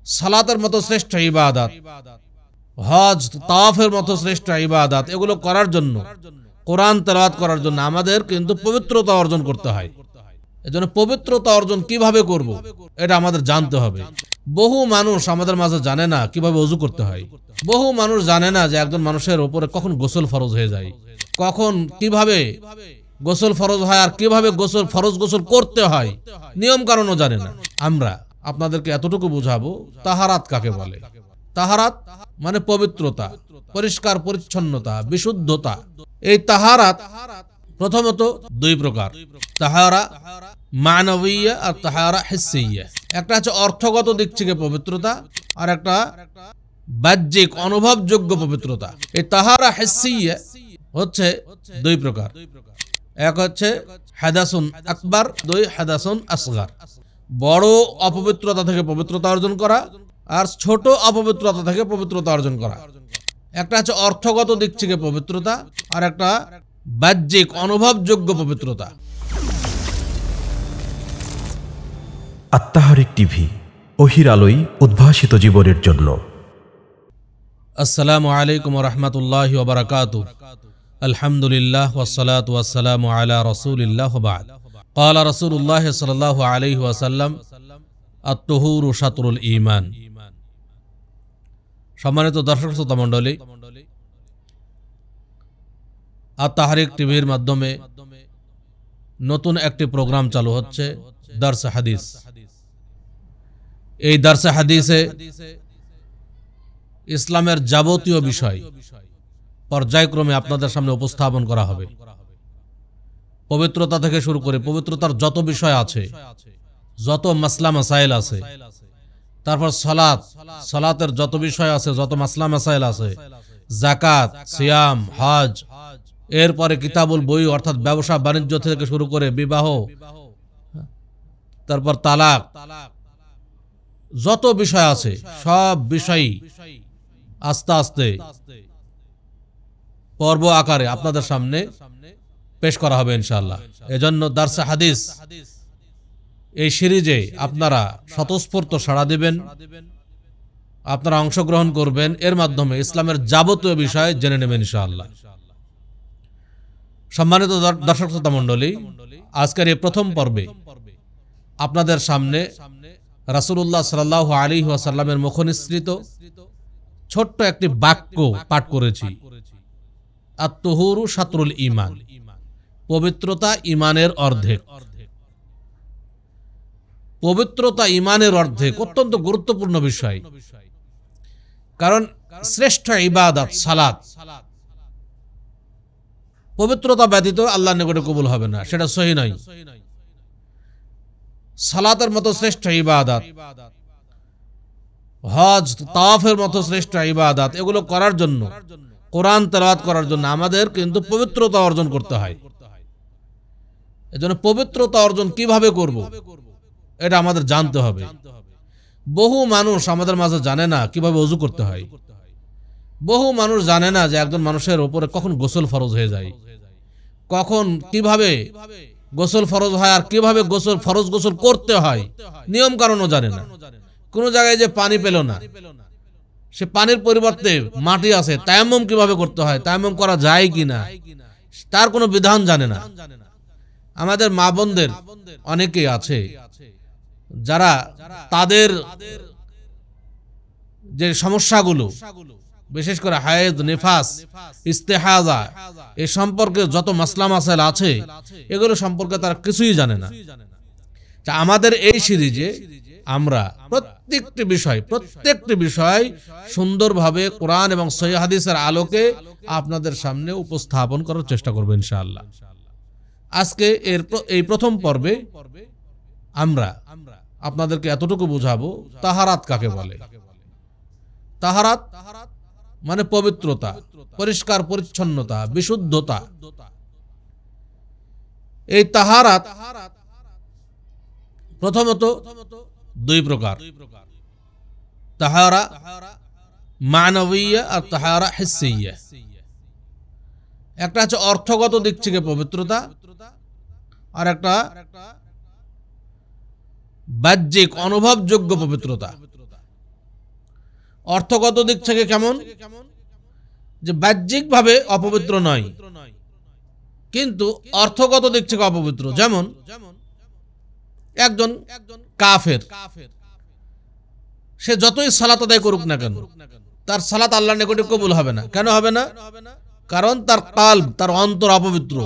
সালাতের মতো শ্রেষ্ঠ ইবাদত, হজ তাওয়াফের মতো শ্রেষ্ঠ ইবাদত, এগুলো করার জন্য, কোরআন তেলাওয়াত করার জন্য আমাদের কিন্তু পবিত্রতা অর্জন করতে হয়। এজন্য পবিত্রতা অর্জন কিভাবে করব এটা আমাদের জানতে হবে। বহু মানুষ আমাদের মাঝে জানে না কিভাবে ওযু করতে হয়। বহু মানুষ জানে না যে একজন মানুষের উপরে কখন গোসল ফরজ হয়ে যায়, কখন কিভাবে গোসল ফরজ হয়, আর কিভাবে গোসল ফরজ গোসল করতে হয় নিয়ম কারণও জানে না। আমরা আপনাদেরকে এতটুকু বুঝাবো তাহারাত কাকে বলে। তাহারাত মানে পবিত্রতা, পরিষ্কার পরিচ্ছন্নতা, বিশুদ্ধতা। এই তাহারাত প্রথমত দুই প্রকার, তাহারা মানবিয়া আর তাহারা হিসিয়া। একটা হচ্ছে অর্থগত দিক থেকে পবিত্রতা, আর একটা বাহ্যিক অনুভবযোগ্য পবিত্রতা। এই তাহারা হিসিয়া হচ্ছে দুই প্রকার, এক হচ্ছে হাদাসুন আকবার, দুই হাদাসুন আসগার। বড় অপবিত্রতা থেকে পবিত্রতা অর্জন করা আর ছোট অপবিত্রতা থেকে পবিত্রতা অর্জন করা। একটা হচ্ছে অর্থগত দিক থেকে পবিত্রতা, আর একটা বাহ্যিক অনুভবযোগ্য পবিত্রতা। আত্মাহারিক টিভি, ওহির আলোয় উদ্ভাসিত জীবনের জন্য। আসসালামু আলাইকুম ওয়া রাহমাতুল্লাহি ওয়া বারাকাতুহু। আলহামদুলিল্লাহ ওয়াসসালাতু ওয়াসসালামু আলা রাসূলিল্লাহ ওয়া বা'দ। ক্বালা রাসূলুল্লাহ সাল্লাল্লাহু আলাইহি ওয়াসাল্লাম, আত-তুহুরু শাতরুল ঈমান। সম্মানিত দর্শক শ্রোতা মণ্ডলী, আত-তাহরিক টিভির মাধ্যমে নতুন একটি প্রোগ্রাম চালু হচ্ছে, দারস হাদিস। এই দারস হাদিসে ইসলামের যাবতীয় বিষয় পর্যায়ক্রমে আপনাদের সামনে উপস্থাপন করা হবে। পবিত্রতা থেকে শুরু করে পবিত্রতার যত বিষয় আছে, যত মাসলা মাসাইল আছে, তারপর সালাত, সালাতের যত বিষয় আছে, যত মাসলা মাসাইল আছে, যাকাত, সিয়াম, হজ, এরপরে কিতাবুল বই অর্থাৎ ব্যবসা বাণিজ্য থেকে শুরু করে বিবাহ, তারপর তালাক, যত বিষয় আছে সব বিষয়ই আস্তে আস্তে পর্ব আকারে আপনাদের সামনে পেশ করা হবে ইনশাআল্লাহ। এজন্য দারস হাদিস এই সিরিজে আপনারা স্বতঃস্ফূর্ত সাড়া দিবেন, আপনারা অংশগ্রহণ করবেন, এর মাধ্যমে ইসলামের যাবতীয় বিষয় জেনে নেবেন ইনশাআল্লাহ। সম্মানিত দর্শক শ্রোতা মণ্ডলী, আজকের এই প্রথম পর্বে আপনাদের সামনে রাসূলুল্লাহ সাল্লাল্লাহু আলাইহি ওয়াসাল্লামের মুখনিসৃত ছোট্ট একটি বাক্য পাঠ করেছি, আত-তুহুরু শাতরুল ঈমান। পবিত্রতা ঈমানের অর্ধেক। পবিত্রতা ঈমানের অর্ধেক অত্যন্ত গুরুত্বপূর্ণ বিষয়, কারণ শ্রেষ্ঠ ইবাদত সালাত, পবিত্রতা ব্যতীত আল্লাহর নিকটে কবুল হবে না, সেটা সহিহ নয়। সালাতের মতো শ্রেষ্ঠ ইবাদত, হজ তাওয়াফের মতো শ্রেষ্ঠ ইবাদত, এগুলো করার জন্য, কোরআন তেলাওয়াত করার জন্য আমাদের কিন্তু পবিত্রতা অর্জন করতে হয়। এজন্য পবিত্রতা অর্জন কিভাবে করব এটা আমাদের জানতে হবে। বহু মানুষ আমাদের মাঝে জানে না কিভাবে ওযু করতে হয়। বহু মানুষ জানে না যে একজন মানুষের উপরে কখন গোসল ফরজ হয়ে যায়, কখন কিভাবে গোসল ফরজ হয়, আর কিভাবে গোসল ফরজ গোসল করতে হয় নিয়ম কারণও জানে না। কোন জায়গায় যে পানি পেল না, সে পানির পরিবর্তে মাটি আছে, তায়াম্মুম কিভাবে করতে হয়, তায়াম্মুম করা যায় কিনা তার কোনো বিধান জানে না। আমাদের মা বোনদের অনেকেই আছে যারা তাদের যে সমস্যাগুলো, বিশেষ করে হায়েজ, নিফাস, ইস্তেহাজা, এই সম্পর্কে যত মাসলা মাসাইল আছে এগুলো সম্পর্কে তারা কিছুই জানে না। আমাদের এই সিরিজে আমরা প্রত্যেকটি বিষয় সুন্দরভাবে কোরআন এবং সহিহ হাদিসের আলোকে আপনাদের সামনে উপস্থাপন করার চেষ্টা করব ইনশাআল্লাহ। আজকে এই প্রথম পর্বে আমরা আপনাদেরকে এতটুকু বুঝাবো তাহারাত কাকে বলে। তাহারাত মানে পবিত্রতা, পরিষ্কার পরিচ্ছন্নতা, বিশুদ্ধতা। এই তাহারাত প্রথমত দুই প্রকার, তাহারা মানবিয়া আর তাহারা হিসিয়া। একটা হচ্ছে অর্থগত দিক থেকে পবিত্রতা, আর একটা বাহ্যিক অনুভবযোগ্য পবিত্রতা। অর্থগত দিক থেকে কেমন, যে বাহ্যিকভাবে অপবিত্র নয় কিন্তু অর্থগত দিক থেকে অপবিত্র। যেমন একজন কাফের, সে যতই সালাত আদায় করুক না কেন, তার সালাত আল্লাহর নিকটে কবুল হবে না। কেন হবে না? কারণ তার কালব, তার অন্তর অপবিত্র।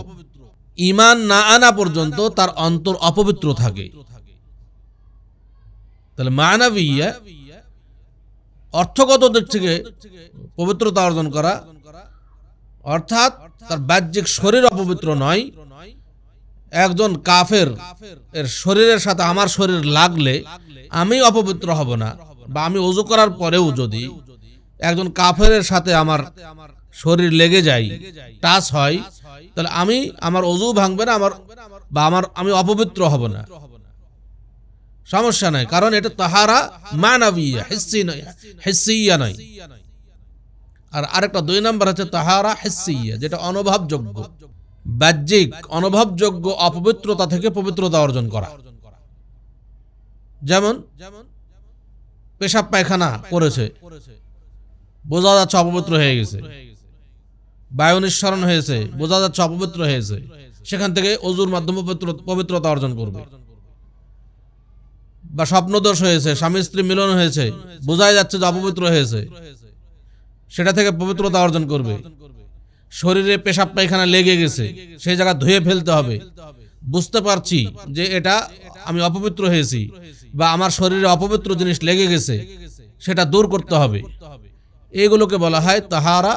ঈমান না আনা পর্যন্ত তার অন্তর অপবিত্র থাকে। তাহলে মানাবিয়া অর্থগত দিক থেকে পবিত্রতা অর্জন করা, অর্থাৎ তার বাহ্যিক শরীর অপবিত্র নয়। একজন কাফের এর শরীরের সাথে আমার শরীর লাগলে আমি অপবিত্র হব না, বা আমি ওযু করার পরেও যদি একজন কাফেরের সাথে আমার শরীর লেগে যায়, টাচ হয়, তাহলে আমার ওযু ভাঙবে না, আমি অপবিত্র হব না, সমস্যা নাই। কারণ এটা তাহারা মানবিয়া, হিসসিয়া নয়। আর আরেকটা 2 নাম্বার হচ্ছে তাহারা হিসসিয়া, যেটা অনুভবযোগ্য, বাহ্যিক অনুভবযোগ্য অপবিত্রতা থেকে পবিত্রতা অর্জন করা। যেমন পেশাব পায়খানা করেছে, বোঝা যাচ্ছে অপবিত্র হয়ে গেছে, বায়ু নিঃসরণ হয়েছে, বোঝা যাচ্ছে অপবিত্র হয়েছে, সেখান থেকে ওযুর মাধ্যমে পবিত্রতা অর্জন করবে। বা স্বপ্নদোষ হয়েছে, স্বামী স্ত্রী মিলন হয়েছে, বোঝাই যাচ্ছে যে অপবিত্র হয়েছে, সেটা থেকে পবিত্রতা অর্জন করবে। শরীরে পেশাব পায়খানা লেগে গেছে, সেই জায়গা ধুয়ে ফেলতে হবে। বুঝতে পারছি যে এটা আমি অপবিত্র হয়েছি, বা আমার শরীরে অপবিত্র জিনিস লেগে গেছে, সেটা দূর করতে হবে। এগুলোকে বলা হয় তাহারা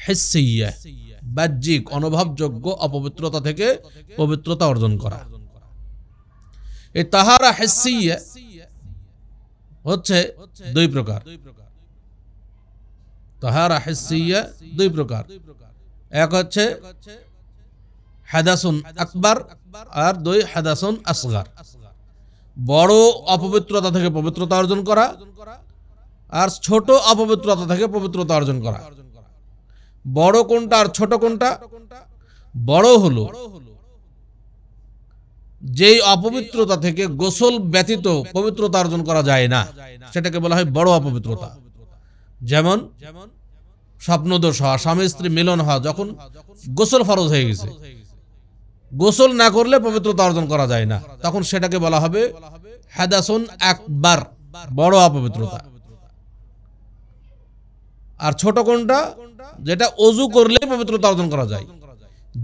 হিসসিয়া, বাহ্যিক অনুভবযোগ্য অপবিত্রতা থেকে পবিত্রতা অর্জন করা। এই তাহারা হিসসিয়া হচ্ছে 2 প্রকার। তাহারা হিসসিয়া 2 প্রকার। এক হচ্ছে হাদাসুন আকবার, আর 2 হাদাসুন আসগার। বড় অপবিত্রতা থেকে পবিত্রতা অর্জন করা, আর ছোট অপবিত্রতা থেকে পবিত্রতা অর্জন করা। বড় কোনটা আর ছোট কোনটা? বড় হলো যেই অপবিত্রতা থেকে গোসল ব্যতীত পবিত্রতা অর্জন করা যায় না, সেটাকে বলা হয় বড় অপবিত্রতা। যেমন স্বপ্নদোষ হওয়া, স্বামী স্ত্রী মিলন হওয়া, যখন গোসল ফরজ হয়ে গেছে, গোসল না করলে পবিত্রতা অর্জন করা যায় না, তখন সেটাকে বলা হবে হাদাসুন আকবার, বড় অপবিত্রতা। আর ছোট কোনটা? যেটা ওযু করলে পবিত্রতা অর্জন করা যায়।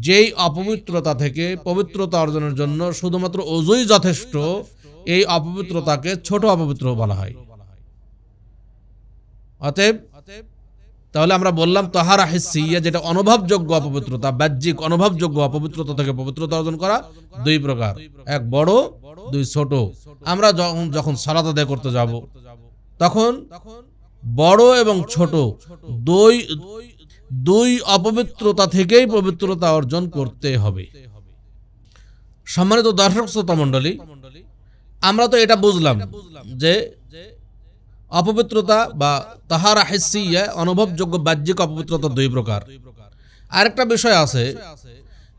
যেই অপবিত্রতা থেকে পবিত্রতা অর্জনের জন্য শুধুমাত্র ওযুই যথেষ্ট, এই অপবিত্রতাকে ছোট অপবিত্র বলা হয়। অতএব তাহলে আমরা বললাম তাহারা হিসসিয়া, যেটা অনুভবযোগ্য অপবিত্রতা, বাহ্যিক অনুভবযোগ্য অপবিত্রতা থেকে পবিত্রতা অর্জন করা 2 প্রকার, এক বড়, 2 ছোট। আমরা যখন সালাত আদায় করতে যাব, তখন বড় এবং ছোট দুই অপবিত্রতা থেকেই পবিত্রতা অর্জন করতে হবে। সম্মানিত দর্শক শ্রোতা মণ্ডলী, আমরা তো এটা বুঝলাম যে অপবিত্রতা বা তাহারা হিসসিয়া, অনুভবযোগ্য বাহ্যিক অপবিত্রতা 2 প্রকার। আরেকটা বিষয় আছে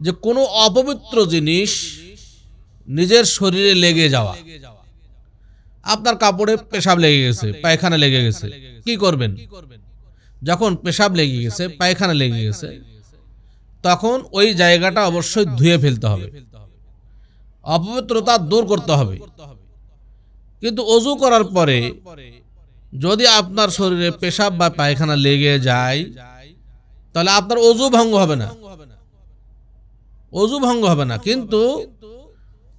যে কোনো অপবিত্র জিনিস নিজের শরীরে লেগে যাওয়া। আপনার কাপড়ে পেশাব লেগে গেছে, পায়খানা লেগে গেছে, কি করবেন? যখন পেশাব লেগে গেছে, পায়খানা লেগে গেছে, তখন ওই জায়গাটা অবশ্যই ধুয়ে ফেলতে হবে, অপবিত্রতা দূর করতে হবে। কিন্তু ওযু করার পরে যদি আপনার শরীরে পেশাব বা পায়খানা লেগে যায়, তাহলে আপনার ওযু ভঙ্গ হবে না, ওযু ভঙ্গ হবে না, কিন্তু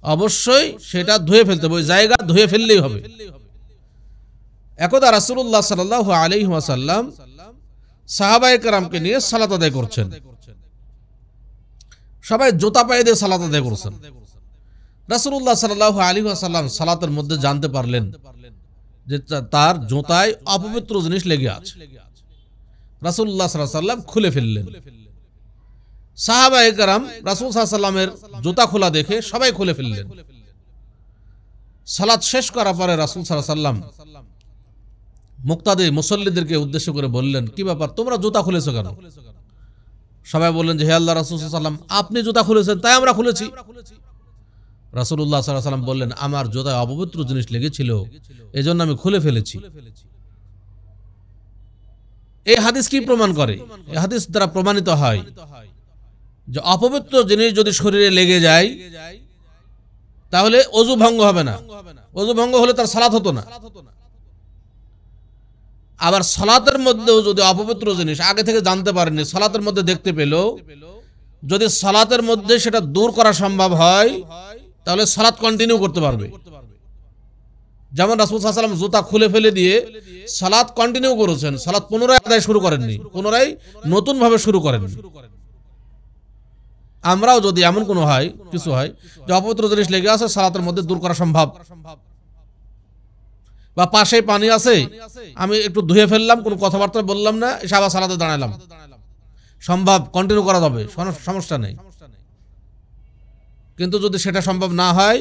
অবশ্যই সেটা ধুয়ে ফেলতে হবে, ওই জায়গা ধুয়ে ফেললেই হবে। একদা রাসূলুল্লাহ সাল্লাল্লাহু আলাইহি ওয়াসাল্লাম সাহাবায়ে কেরামকে নিয়ে সালাত আদায় করছেন। সবাই জুতা পায়ে দিয়ে সালাত আদায় করছেন। রাসূলুল্লাহ সাল্লাল্লাহু আলাইহি ওয়াসাল্লাম সালাতের মধ্যে জানতে পারলেন যে তার জুতায় অপবিত্র জিনিস লেগে আছে। রাসূলুল্লাহ সাল্লাল্লাহু আলাইহি ওয়াসাল্লাম খুলে ফেললেন। সাহাবায়ে কেরাম রাসূল সাল্লাল্লাহু আলাইহি ওয়াসাল্লামের জুতা খোলা দেখে সবাই খুলে ফেললেন। সালাত শেষ করার পরে রাসূল সাল্লাল্লাহু আলাইহি ওয়াসাল্লাম মুক্তাদি মুসল্লিদেরকে উদ্দেশ্য করে বললেন, কি ব্যাপার, তোমরা জুতা খুলেছো কেন? সবাই বললেন যে হে আল্লাহর রাসূল সাল্লাল্লাহু আলাইহি ওয়াসাল্লাম, আপনি জুতা খুলেছেন তাই আমরা খুলেছি। রাসূলুল্লাহ সাল্লাল্লাহু আলাইহি ওয়াসাল্লাম বললেন, আমার জুতায় অপবিত্র জিনিস লেগেছিল, এজন্য আমি খুলে ফেলেছি। এই হাদিস কি প্রমাণ করে? এই হাদিস দ্বারা প্রমাণিত হয় যে অপবিত্র জিনিস যদি শরীরে লেগে যায় তাহলে ওযু ভঙ্গ হবে না। ওযু ভঙ্গ হলে তার সালাত হতো না। আবার সালাতের মধ্যেও যদি অপবিত্র জিনিস আগে থেকে জানতে পারেনি, সালাতের মধ্যে দেখতে পেল, যদি সালাতের মধ্যে সেটা দূর করা সম্ভব হয় তাহলে সালাত কন্টিনিউ করতে পারবে। যেমন রাসূল সাল্লাল্লাহু আলাইহি ওয়াসাল্লাম জুতা খুলে ফেলে দিয়ে সালাত কন্টিনিউ করেছেন, সালাত পুনরায় আদায় শুরু করেননি, পুনরায় নতুন ভাবে শুরু করেননি। আমরাও যদি এমন কোনো কিছু হয় যে অপবিত্র জিনিস লেগে আছে, সালাতের মধ্যে দূর করা সম্ভব, বা পাশে পানি আছে, আমি একটু ধুয়ে ফেললাম, কোনো কথাবার্তা বললাম না, এসে আবার সালাতে দাঁড়ালাম, সম্ভব, কন্টিনিউ করা যাবে, সমস্যা নেই। কিন্তু যদি সেটা সম্ভব না হয়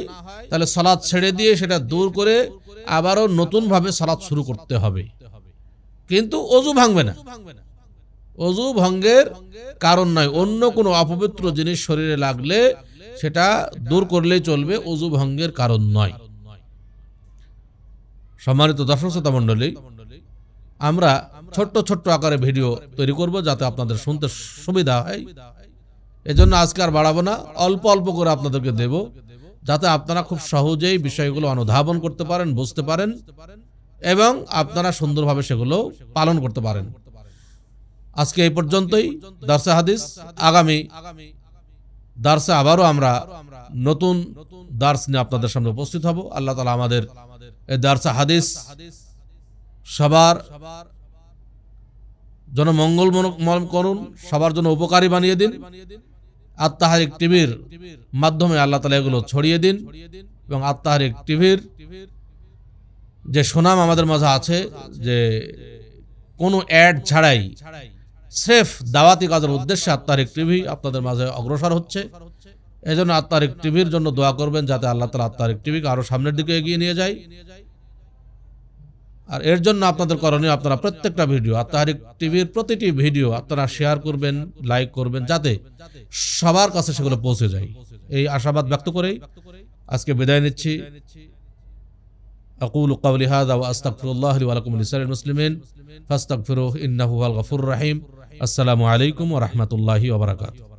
তাহলে সালাত ছেড়ে দিয়ে সেটা দূর করে আবারও নতুন ভাবে সালাত শুরু করতে হবে। কিন্তু ওযু ভাঙবে না, ওযু ভঙ্গের কারণ নয়। অন্য কোনো অপবিত্র জিনিস শরীরে লাগলে সেটা দূর করলেই চলবে, ওযু ভঙ্গের কারণ নয়। সম্মানিত দর্শক শ্রোতা মণ্ডলী, আমরা ছোট্ট ছোট্ট আকারে ভিডিও তৈরি করব যাতে আপনাদের শুনতে সুবিধা হয়। এজন্য আজকে আর বাড়াবো না, অল্প অল্প করে আপনাদেরকে দেব, যাতে আপনারা খুব সহজেই বিষয়গুলো অনুধাবন করতে পারেন, বুঝতে পারেন এবং আপনারা সুন্দরভাবে সেগুলো পালন করতে পারেন। আজকে এই পর্যন্তই দার্সে হাদিস। আগামী দার্সে আবারও আমরা নতুন দার্স নিয়ে আপনাদের সামনে উপস্থিত হব। আল্লাহ তাআলা আমাদের এই দার্সে হাদিস সবার জন্য মঙ্গলময় করুন, সবার জন্য উপকারী বানিয়ে দিন। আত-তাহরিক টিভির মাধ্যমে আল্লাহ তাআলা এগুলো ছড়িয়ে দিন এবং আত-তাহরিক টিভির যে সুনাম আমাদের মাঝে আছে, যে কোনো অ্যাড ছাড়াই স্রেফ দাওয়াতি কাজের উদ্দেশ্যে আত-তাহরিক টিভি আপনাদের মাঝে অগ্রসর হচ্ছে, এজন্য আত-তাহরিক টিভির জন্য দোয়া করবেন যাতে আল্লাহ তাআলা আত-তাহরিক টিভিকে আরো সামনের দিকে এগিয়ে নিয়ে যায়। আর এর জন্য আপনাদের করণীয়, আপনারা প্রত্যেকটা ভিডিও, আত-তাহরিক টিভির প্রতিটি ভিডিও আপনারা শেয়ার করবেন, লাইক করবেন, যাতে সবার কাছে সেগুলো পৌঁছে যায়। এই আশাবাদ ব্যক্ত করেই আজকে বিদায় নিচ্ছি। আকুলু কাওলি হাযা ওয়া আস্তাগফিরুল্লাহ লি ওয়া লাকুম ওয়া লিসাইরিল মুসলিমিন ফাস্তাগফিরুহু ইন্নাহু হুয়াল গফুরুর রহিম। আসসালামু আলাইকুম ওয়া রাহমাতুল্লাহি ওয়া বারাকাতুহু।